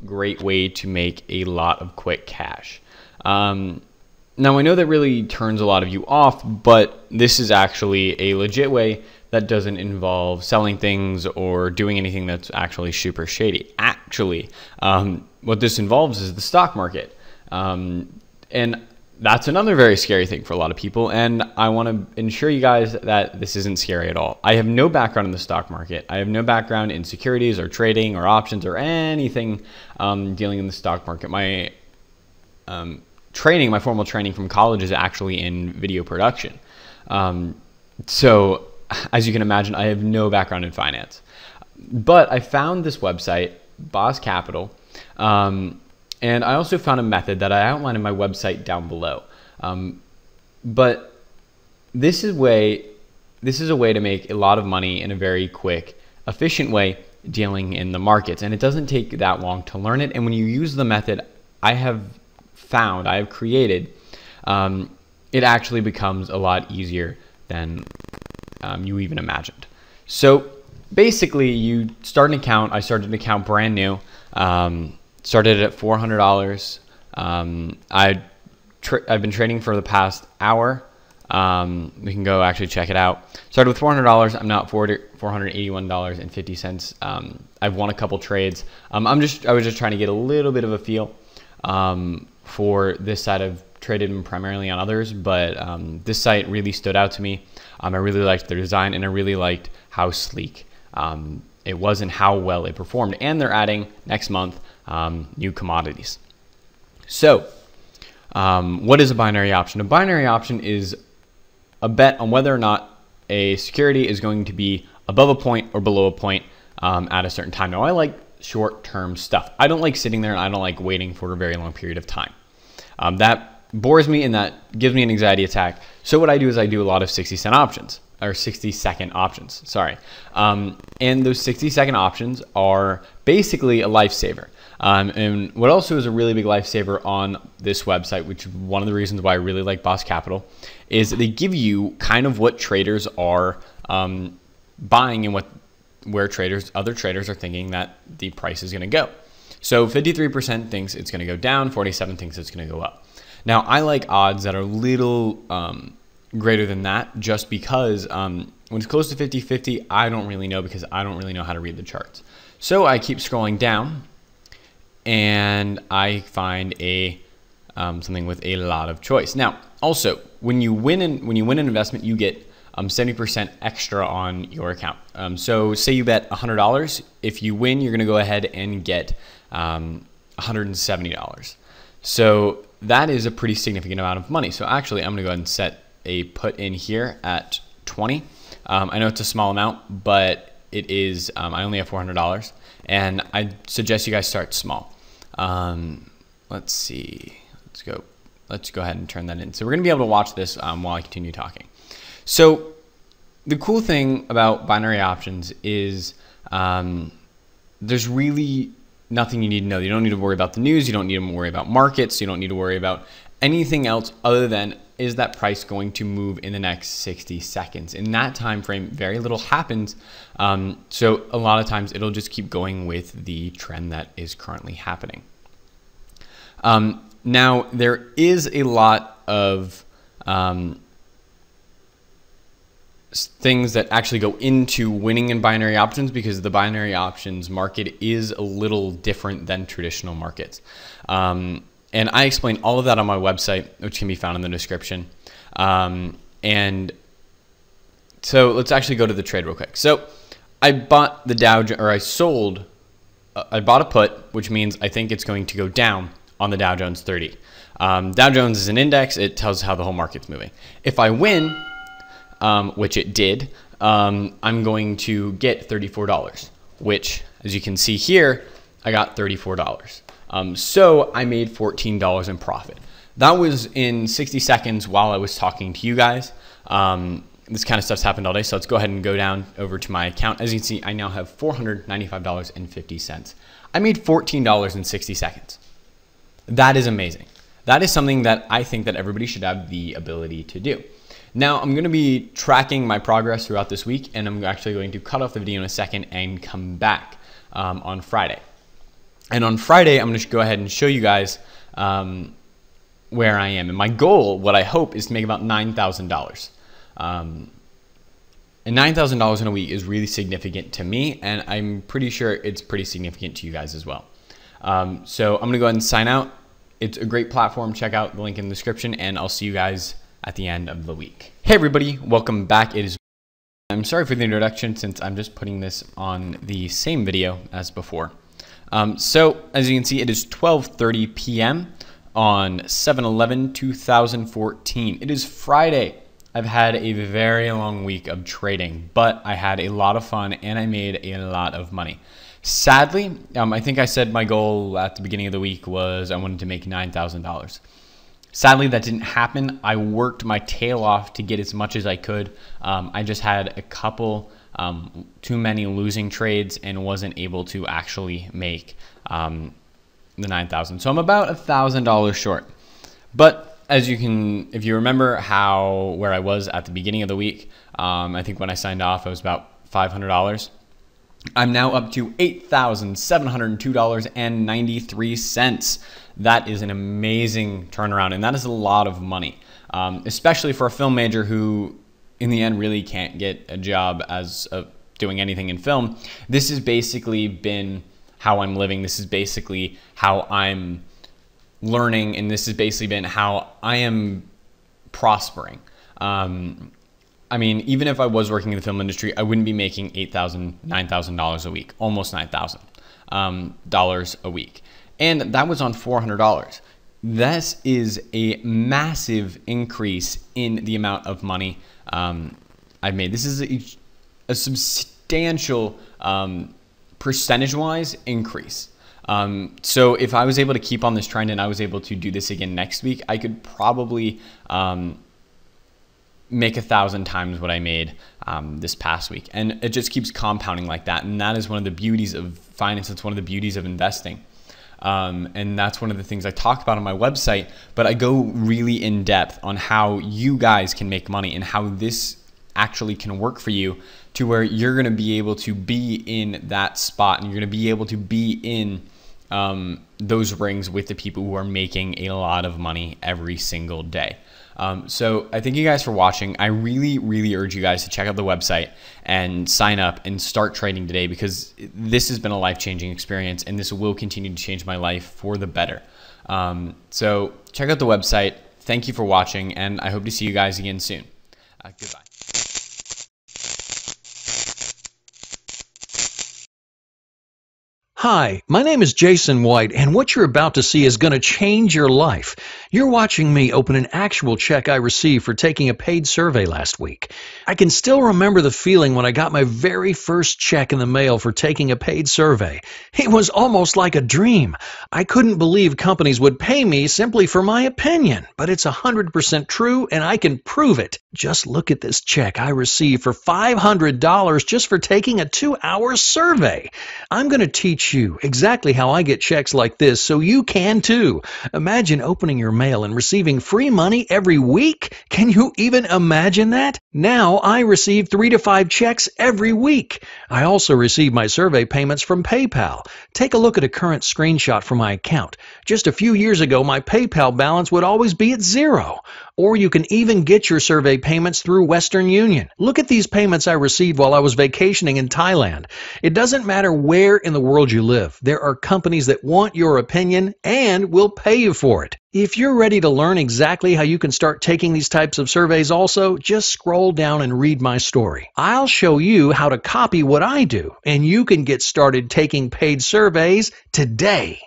great way to make a lot of quick cash. Now, I know that really turns a lot of you off, but this is actually a legit way that doesn't involve selling things or doing anything that's actually super shady. Actually, what this involves is the stock market. And that's another very scary thing for a lot of people. And I want to ensure you guys that this isn't scary at all. I have no background in the stock market. I have no background in securities or trading or options or anything dealing in the stock market. My my formal training from college is actually in video production. So as you can imagine, I have no background in finance. But I found this website, Boss Capital, and I also found a method that I outlined in my website down below. But this is a way to make a lot of money in a very quick, efficient way dealing in the markets. And it doesn't take that long to learn it. And when you use the method I have created, it actually becomes a lot easier than you even imagined. So basically, you start an account. I started an account brand new. Started at $400. I've been trading for the past hour. We can go actually check it out. Started with $400. I'm now at $481.50. I've won a couple trades. I was just trying to get a little bit of a feel for this side. I've traded primarily on others, but this site really stood out to me. I really liked their design, and I really liked how sleek it was and how well it performed. And they're adding next month new commodities. So what is a binary option? A binary option is a bet on whether or not a security is going to be above a point or below a point at a certain time. Now, I like short-term stuff. I don't like sitting there, and I don't like waiting for a very long period of time. That bores me, and that gives me an anxiety attack. So what I do is I do a lot of 60-cent options, or 60-second options, sorry. And those 60-second options are basically a lifesaver. And what also is a really big lifesaver on this website, which is one of the reasons why I really like Boss Capital, is they give you kind of what traders are buying and where other traders are thinking that the price is going to go. So 53% thinks it's going to go down, 47% thinks it's going to go up. Now, I like odds that are a little greater than that, just because when it's close to 50-50, I don't really know, because I don't really know how to read the charts. So I keep scrolling down, and I find something with a lot of choice. Now, also, when you win an investment, you get 70% extra on your account. So say you bet $100. If you win, you're going to go ahead and get $170. So that is a pretty significant amount of money. So actually, I'm going to go ahead and set a put in here at 20. I know it's a small amount, but it is. I only have $400, and I suggest you guys start small. Let's see. Let's go ahead and turn that in. So we're going to be able to watch this while I continue talking. So the cool thing about binary options is there's really nothing you need to know. You don't need to worry about the news. You don't need to worry about markets. You don't need to worry about anything else other than, is that price going to move in the next 60 seconds? In that time frame, very little happens. So a lot of times it'll just keep going with the trend that is currently happening. Now, there is a lot of things that actually go into winning in binary options, because the binary options market is a little different than traditional markets. And I explain all of that on my website, which can be found in the description. And so let's actually go to the trade real quick. So I bought the I bought a put, which means I think it's going to go down on the Dow Jones 30. Dow Jones is an index. It tells how the whole market's moving. If I win, which it did, I'm going to get $34, which, as you can see here, I got $34. So I made $14 in profit. That was in 60 seconds while I was talking to you guys. This kind of stuff's happened all day, so let's go ahead and go down over to my account. As you can see, I now have $495.50. I made $14 in 60 seconds. That is amazing. That is something that I think that everybody should have the ability to do. Now, I'm going to be tracking my progress throughout this week, and I'm actually going to cut off the video in a second and come back on Friday. And on Friday, I'm going to go ahead and show you guys where I am. And my goal, what I hope, is to make about $9,000. And $9,000 in a week is really significant to me, and I'm pretty sure it's pretty significant to you guys as well. So I'm going to go ahead and sign out. It's a great platform. Check out the link in the description, and I'll see you guys at the end of the week. Hey everybody, welcome back. I'm sorry for the introduction since I'm just putting this on the same video as before. So as you can see, it is 12:30 p.m. on 7/11/2014. It is Friday. I've had a very long week of trading, but I had a lot of fun and I made a lot of money. Sadly, I think I said my goal at the beginning of the week was I wanted to make $9,000. Sadly, that didn't happen. I worked my tail off to get as much as I could. I just had a couple too many losing trades and wasn't able to actually make the $9,000. So I'm about $1,000 short. But as you can, if you remember where I was at the beginning of the week, I think when I signed off, I was about $500. I'm now up to $8,702.93. That is an amazing turnaround, and that is a lot of money, especially for a film major who, in the end, really can't get a job as doing anything in film. This has basically been how I'm living. This is basically how I'm learning, and this has basically been how I am prospering. I mean, even if I was working in the film industry, I wouldn't be making $8,000, $9,000 a week, almost $9,000 a week. And that was on $400. This is a massive increase in the amount of money I've made. This is a substantial percentage-wise increase. So if I was able to keep on this trend and I was able to do this again next week, I could probably make 1,000 times what I made this past week. And it just keeps compounding like that. And that is one of the beauties of finance. It's one of the beauties of investing. And that's one of the things I talk about on my website, but I go really in depth on how you guys can make money and how this actually can work for you to where you're going to be able to be in that spot and you're going to be able to be in those rings with the people who are making a lot of money every single day. So I thank you guys for watching. I really, really urge you guys to check out the website and sign up and start trading today, because this has been a life-changing experience and this will continue to change my life for the better. So check out the website. Thank you for watching, and I hope to see you guys again soon. Goodbye. Hi, my name is Jason White, and what you're about to see is going to change your life. You're watching me open an actual check I received for taking a paid survey last week. I can still remember the feeling when I got my very first check in the mail for taking a paid survey. It was almost like a dream. I couldn't believe companies would pay me simply for my opinion, but it's 100% true, and I can prove it. Just look at this check I received for $500 just for taking a 2-hour survey. I'm going to teach you exactly how I get checks like this so you can too. Imagine opening your mail and receiving free money every week. Can you even imagine that? Now I receive 3 to 5 checks every week. I also receive my survey payments from PayPal. Take a look at a current screenshot from my account. Just a few years ago, my PayPal balance would always be at 0. Or you can even get your survey payments through Western Union. Look at these payments I received while I was vacationing in Thailand. It doesn't matter where in the world you live. There are companies that want your opinion and will pay you for it. If you're ready to learn exactly how you can start taking these types of surveys also, just scroll down and read my story. I'll show you how to copy what I do, and you can get started taking paid surveys today.